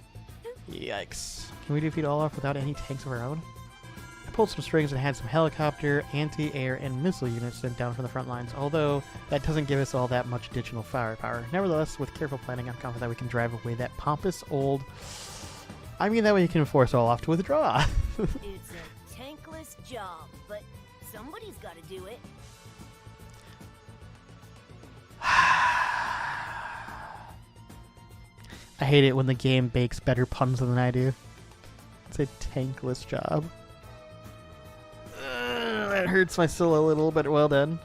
Yikes. Can we defeat Olaf without any tanks of our own? I pulled some strings and had some helicopter, anti-air, and missile units sent down from the front lines, although that doesn't give us all that much additional firepower. Nevertheless, with careful planning, I'm confident that we can drive away that pompous old... I mean, that way you can force Olaf to withdraw. It's a tankless job, but somebody's got to do it. I hate it when the game bakes better puns than I do. It's a tankless job. That hurts my soul a little, but well done.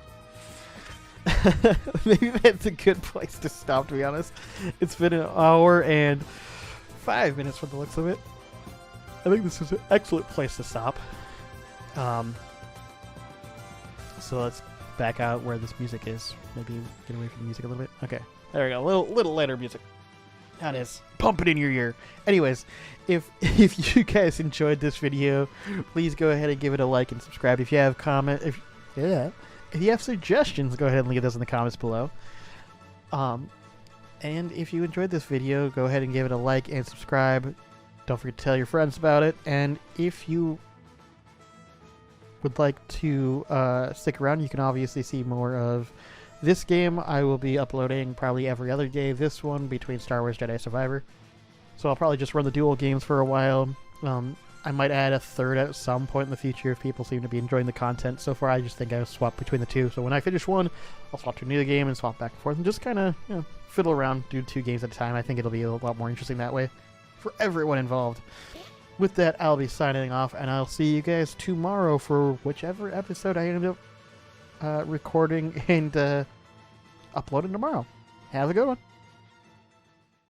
Maybe that's a good place to stop, to be honest. It's been 1 hour and 5 minutes from the looks of it. I think this is an excellent place to stop. So let's back out where this music is. Maybe get away from the music a little bit. Okay, there we go. A little lighter music. That is. Pump it in your ear. Anyways, if you guys enjoyed this video, please go ahead and give it a like and subscribe. If you have if you have suggestions, go ahead and leave those in the comments below. And if you enjoyed this video, go ahead and give it a like and subscribe. Don't forget to tell your friends about it. And if you would like to stick around, you can obviously see more of this game. I will be uploading probably every other day. This one between Star Wars Jedi Survivor. So I'll probably just run the dual games for a while. I might add a third at some point in the future if people seem to be enjoying the content. So far, I just think I'll swap between the two. So when I finish one, I'll swap to another game and swap back and forth and just kind of, fiddle around, do 2 games at a time. I think it'll be a lot more interesting that way for everyone involved. With that, I'll be signing off, and I'll see you guys tomorrow for whichever episode I end up recording and uploading tomorrow. Have a good one.